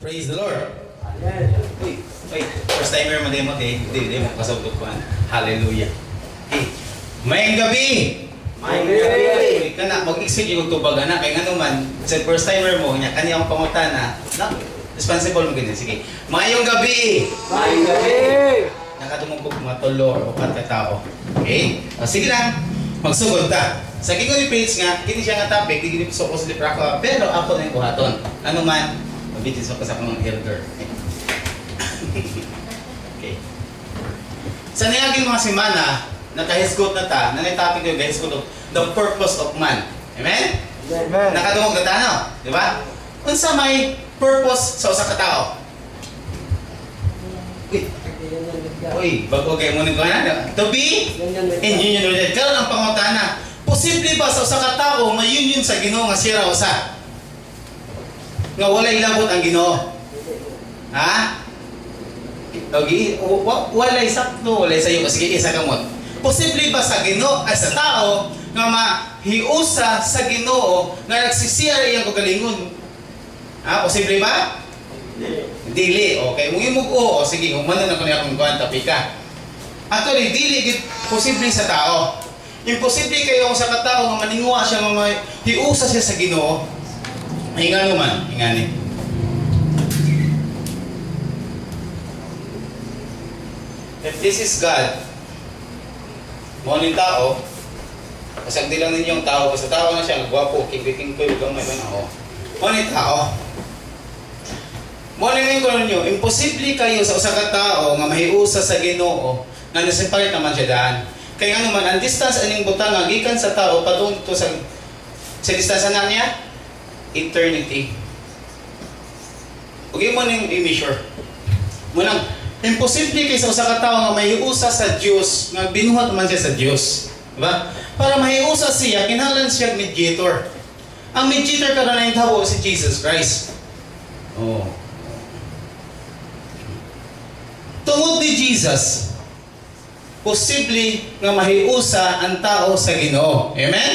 Praise the Lord. Amen. Uy, first timer mo demo kay hindi mo kasabot ko. Hallelujah. Okay. Mayang gabi. Mayang gabi. Kana mag-exit yung tubag na kay ngano man sa first timer mo nya kani ang pangutana. Na responsible mo gani sige. Mayong gabi. Mayang gabi. Nakatumumpog mga tulo o upat ka tao. Okay? Sige lang. Magsugod ta. Sa kiko ni page nga, kini siya nga topic, di gini so ko sa ako, pero ako na yung buhaton. Ano man, mabitin sa kasama ng elder. Okay. Sa niyaging mga semana, nakahisgot na ta, na topic yung gahisgot of the purpose of man. Amen? Amen. Nakadungog na ta, no? Di ba? Unsa may purpose sa usa ka tao? Uy, bago kayo muna ko na. To be in union with God. Karon ang pangutana, posible ba sa usa ka tawo ma-union sa Ginoo nga siya ra usa? Nga walay labot ang Ginoo. Ha? Okay, walay sakto, walay sayo sige isa kamot. Posible ba sa Ginoo ay sa tao nga mahiusa sa Ginoo nga nagsisiya iyang kagalingon? Ha, posible ba? Dili, okay. Mung imug o sige, humano na ko niya kung kuhan tapika. Actually, dili gid posible sa tao. Imposible kayo sa katao nga maningwa siya nga hiusa siya sa Ginoo. Ingano man, ingani. If this is God, mo ning tao, kasagdi lang ninyong tao, basta tao na siya, gwapo, king-king ko yung may banao. Mo ning tao. Morning ko ninyo, imposible kayo sa usa ka tawo nga mahiusa sa Ginoo nga naseparate naman siya daan. Kaya ano man, ang distance aning butang nga gikan sa tao patungo sa distansya na niya eternity. Ug mo ning i-measure. Munang imposible kay sa usa ka tawo nga mahiusa sa Dios nga binuhat man siya sa Dios, di ba? Para mahiusa siya kinahanglan siya mediator. Ang mediator karon na tawo si Jesus Christ. Oh. Tungod ni Jesus, posible nga mahiusa ang tao sa Ginoo. Amen?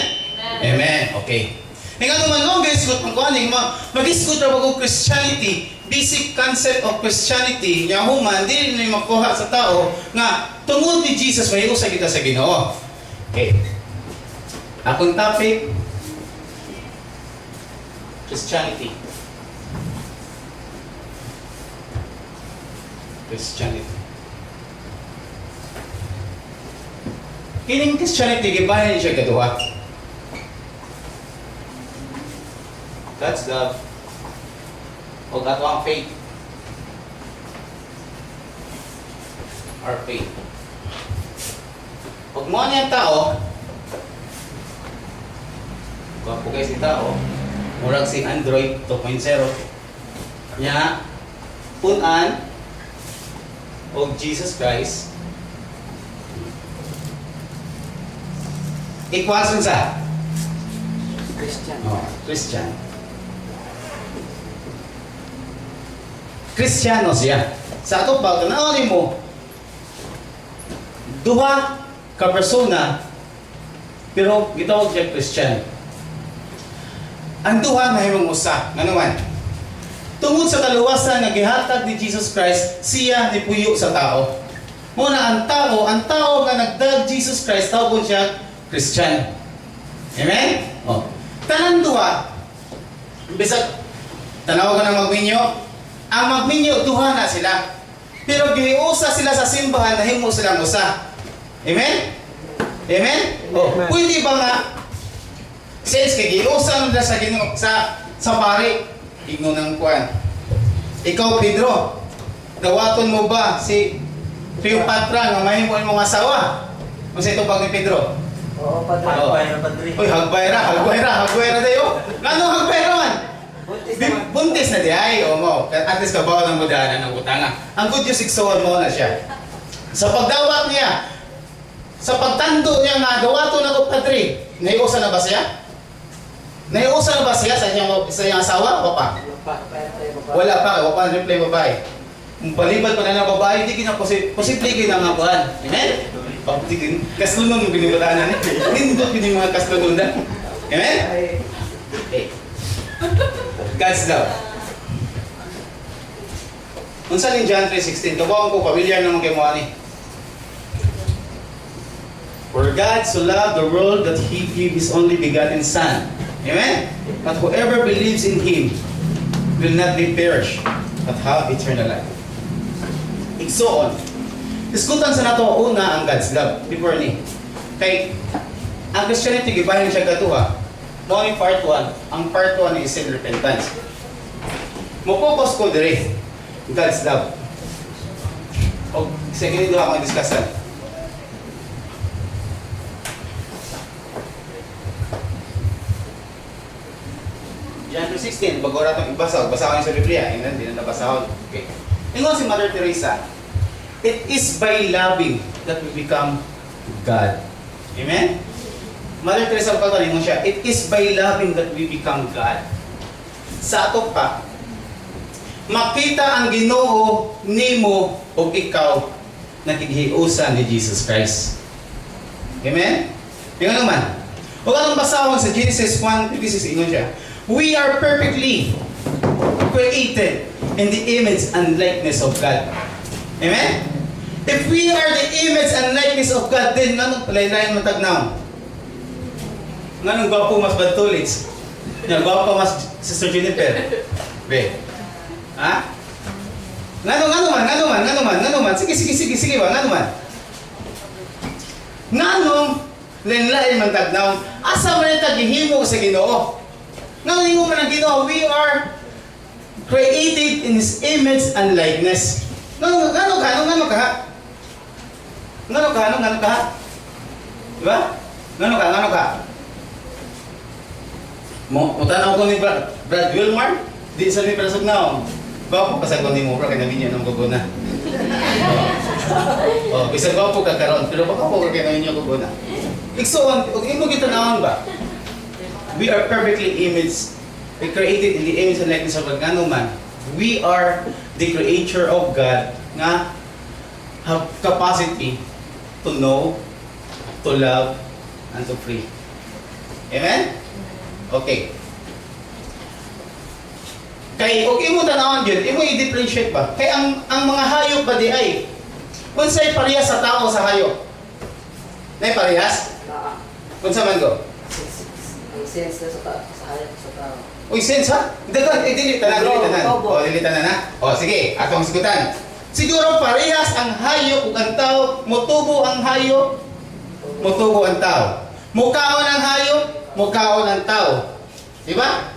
Amen. Okay. Nga naman no, mag-isgot man ko aning mag-isgot ra bago Christianity, basic concept of Christianity, nya human dili na makuha sa tao nga tungod ni Jesus mahiusa kita sa Ginoo. Okay. Akong topic Christianity. Christianity. Kining Christianity, gibahin siya kaduha. God's love. O ato ang faith. Our faith. Pag mo niyang tao, gwapo kayo si tao, murag si Android 2.0, niya, punan, o Jesus Christ equals sa Christian. oh, Christian. Kristiyano siya. Sa ato pag naawin mo duha ka persona pero gitawag siya Christian. Ang duha mahimong usa nga naman tungod sa kaluwasan nga gihatag ni Jesus Christ, siya nipuyo sa tao. Muna ang tao nga nagdag Jesus Christ, tawag siya Christian. Amen? Oh. Tanan duha, bisag tanaw ka ng magminyo, ang magminyo duha na sila. Pero giusa sila sa simbahan na himo silang usa. Amen? Amen? Oh. Pwede ba nga since kay giusa na sa Ginoo sa pari igno ng kuan. Ikaw, Pedro, dawaton mo ba si Cleopatra nga mahimo imong asawa? Unsa ito pag ni Pedro? Oo, padre. Hagbayra, padre. Uy, hagbayra dayo. Ngano hagbayra man? Buntis na di ay, o mo. At least kabaw ng mudaanan ng utanga. Ang good news, iksuon mo na siya. Sa pagdawat niya, sa pagtando niya nga, dawaton ako, padre, naiusa na ba siya? Naiusa na ba siya sa iyang asawa o pa? Wala pa, wala pa reply babae. Kung palibad pa na ng babae, hindi posible kinangabuhan. Amen? Pagtigin, kaslunong yung binibatanan. Nindot yun yung mga kaslunundan. Amen? Okay. God's love. Unsa ni John 3:16? Kabawang ko pamilyar naman kay mo ani. For God so loved the world that He gave His only begotten Son. Amen? But whoever believes in Him will not be perished, but have eternal life. Igsoon. Diskutan sa nato una ang God's love before ni. Kay ang Christianity gibahin siya katuha. Mo ni part 1. Ang part 1 is sin repentance. Mo focus ko dire God's love. O second ito ako discussan. John 3:16, bago ratong ibasa, basa ko sa Biblia, hindi na nabasa ko. Okay. Ingon si Mother Teresa, it is by loving that we become God. Amen? Mother Teresa pa ingon siya, it is by loving that we become God. Sa ato pa, makita ang Ginoo nimo o ikaw na tighiusan ni Jesus Christ. Amen? Ingon naman. Huwag atong basahon sa Genesis 1:26, ingon siya, we are perfectly created in the image and likeness of God. Amen? If we are the image and likeness of God, then anong palay-layan matagnaw? Anong gwapo mas Bantulits? Gwapo mas Sister Jennifer? Be? Ha? Ngano man? Sige ba? Ngano man? Nganong lain-lain man tagnaw? Asa man ita gihimo sa Ginoo? Ngayon man ang Ginoo, we are created in His image and likeness. Ngano ka? Diba? Ngano ka? Tanaw ko ni Brad Wilmar, di sa mi parasog na. Gwapo ka sa ni mo, bro, kaya namin yan ang guguna. Bisag gwapo ka karon, pero baka po ka kaya namin yung guguna. Iksoon, kung imo kita naon ba? We are perfectly created in the image and likeness of God. Ngano man, we are the creature of God nga have capacity to know, to love, and to free. Amen? Okay. Kay og imo tanawon gyud, imo i-differentiate ba? Kay ang mga hayop ba di ay unsay parehas sa tao sa hayop? Nay parehas? Unsa man go? Sense na sa hayop sa tao. Uy, sense ha? Dili tanan. Dili tanan na. Sige, atong sigutan. Siguro parehas ang hayop ug ang tao, motubo ang hayop, motubo ang tao. Mukaon ang hayop, mukaon ang tao. Di ba?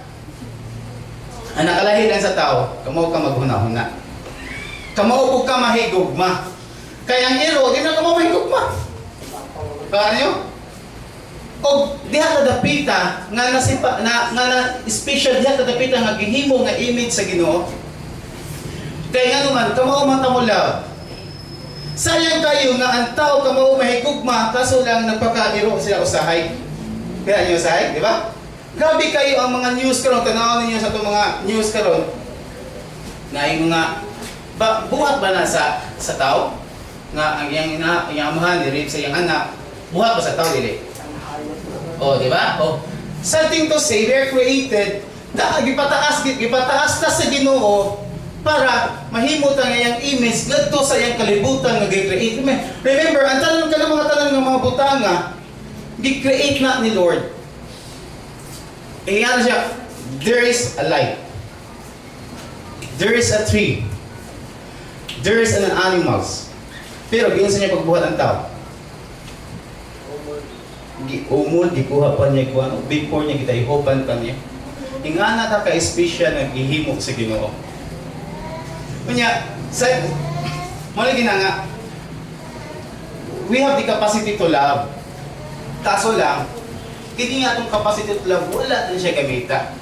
Ang nakalahi lang sa tao, kamo ka maghuna-huna. Kamo ug ka mahigugma. Kaya ang iro, di na kamo mahigugma. Paano nyo? O diha kadapita nga nasipa na special diha kadapita nga gihimo nga image sa Ginoo. Kay nga naman kamo man ta mo love. Sayang kayo nga ang tao kamo mahigugma kaso lang nagpakairo sila usahay. Kaya niyo usahay, di ba? Grabe kayo ang mga news karon, tanaw ninyo sa itong mga news karon. Na yung mga buhat ba na sa tao? Nga ang iyang amahan ni rape sa iyang anak, buhat ba sa tao dili? Di ba? Something to say, they're created, gipataas ta sa Ginoo para mahimot ang iyang image ngadto sa iyang kalibutan nga gi-create. Remember, ang tanan ka ng mga butanga, gi-create na ni Lord. Iyan siya, there is a light. There is a tree. There is an animals. Pero giyon sa niya pagbuhat ang tao. Umul, gikuha pa niya kuan, before niya kita ihopan pa niya. Ingana ta ka-espesyal nga gihimo sa Ginoo. Kunya, mali ginanga, we have the capacity to love. Kaso lang, kini nga atong capacity to love, wala din siya gamita.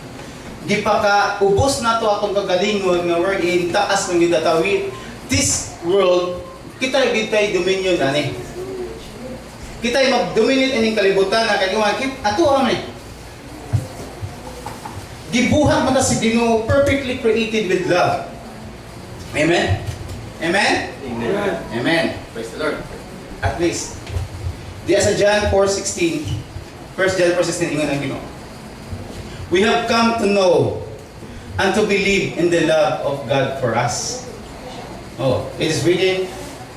Di pa ka ubos na to atong kagalingon nga we're in taas ng gidatawid. This world, kita gitay dominion ani. Kita mag-dominate ining kalibutan na kay ato amay. Gibuhat man ta si Ginoo perfectly created with love. Amen. Amen. Amen. Amen. Praise the Lord. At least diya sa John 4:16, 1 John 4:16 ingon ang Ginoo. We have come to know and to believe in the love of God for us. Oh, it is written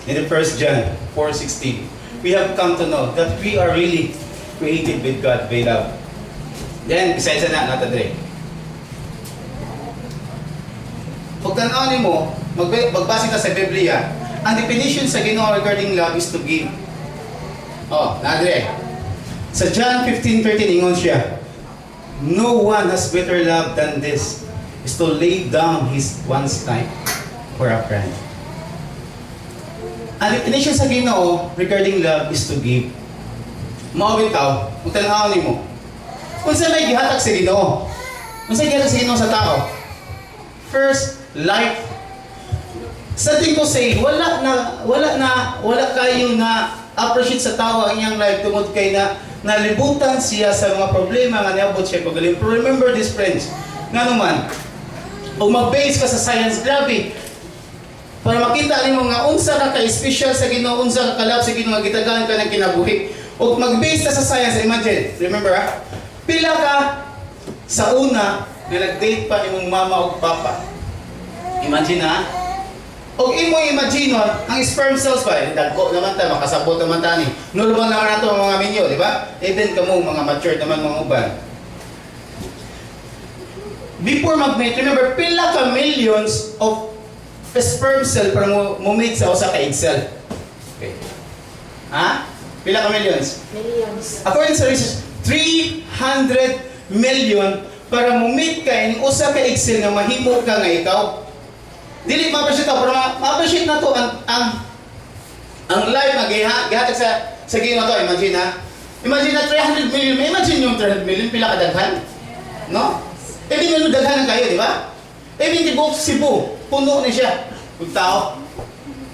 in the 1 John 4:16. We have come to know that we are really created with God by love. Then, besides na, not a day. Pag tanaw mo, magbase ka sa Biblia, ang definition sa Ginoo regarding love is to give. Oh, nadre. Sa John 15:13, ingon siya, no one has better love than this, is to lay down his one's life for a friend. Ang definition sa Ginoo regarding love is to give. Mao bitaw, kung tanaw nimo. Kung sa may gihatag sa Ginoo. Kung sa gihatag sa Ginoo sa tao. First, life. Something to say, wala kayo na appreciate sa tao ang iyang life tungod kay na nalibutan siya sa mga problema nga niabot siya pagaling. Pero remember this, friends, nga naman, kung mag-base ka sa science, grabe, para makita nimo nga unsa ka ka-special sa Ginoo, unsa ka kalab sa Ginoo nga gitagaan ka ng kinabuhi. O mag-base ka sa science, imagine, remember pila ka sa una nga nag-date pa imong mama o papa. Imagine o imo imagine ang sperm cells pa, dagko naman ta, makasabot naman ta ni. Normal naman nato ang mga minyo, di ba? Even kamo mga mature naman mga uban. Before mag-mate, remember, pila ka millions of sperm cell para mo mate sa usa ka egg cell. Okay. Pila ka millions? Millions. According sa research, 300 million para mo meet ka in usa ka egg cell nga mahimo ka nga ikaw. Dili ma-appreciate pero ma-appreciate na to ang life nga gihatag sa Ginoo to. Imagine na 300 million. Imagine yung 300 million pila ka daghan. No? Even yung daghan kayo, di ba? Even di buong Cebu, puno ni siya. Kung tao,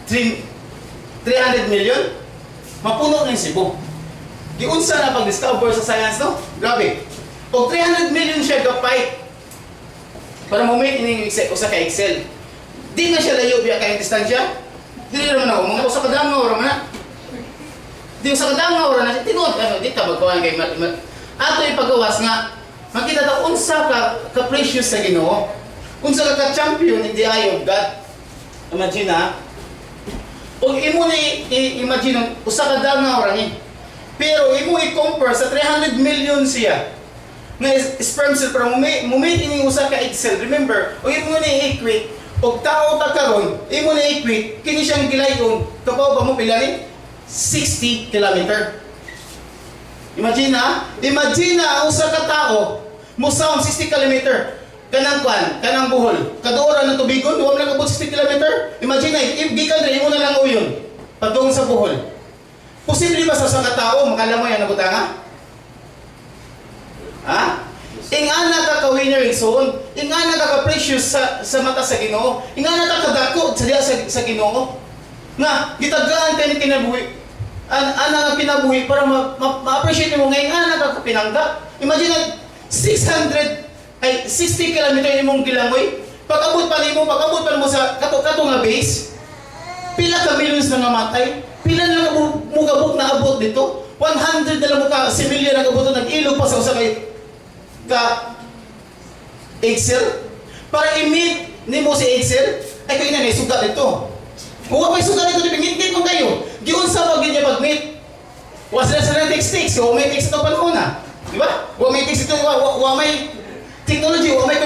300 million, mapuno na yung Cebu. Giunsa na pag-discover sa science, no? Grabe. Kung 300 million siya gapay para mo-make ini usa ka Excel. Di na siya layo biya kayong distansya. Dili naman ako, mga usa ka dam nga ora man na. Di usa ka dam nga ora na. Tinuod, di ka magkawan kay ato ipagawas nga, makita daw unsa ka precious sa Ginoo. Unsa ka champion in the eye of God. Imagine kung imo ni imagine usa ka dam nga ora ni. Pero imo i-compare sa 300 million siya na sperm cell para mumit ini usa ka egg cell. Remember, o imo ni equate og tao ta karon, imo ni equate kini siyang gilayon kabaw ba mo pila ni 60 kilometer. Imagine ang usa ka tao musaon 60 kilometer kanang buhol. Kaduora ng tubigon, wa man nagabot 60 kilometer. Imagine gikan diri imo na lang uyon padung sa buhol. Posible ba sa usa ka tao makalamoy ang nabutanga? Ingana ka ka-winner igsoon, ingana ka ka-precious sa mata sa Ginoo, ingana ka kadako sa diya sa Ginoo. Nga gitagaan kay ni kinabuhi. Ana nga kinabuhi para ma-appreciate mo nga ingana ka pinangga. Imagine 60 kilometer imong gilangoy. Pag-abot pa mo sa kato nga base. Pila ka millions na namatay. Pila na mo gabok na abot dito. 100 na lang mo ka similya na gabot nag-ilog pa sa usa ka Excel para i-meet nimo si Excel ay kaya na sugat dito. Kung may sugat dito dipingit mo kayo. Giun sa pag niya pag-meet. Wa sila text. O may text ito panahon na. Di ba? Wa may text ito, wa may technology, wa may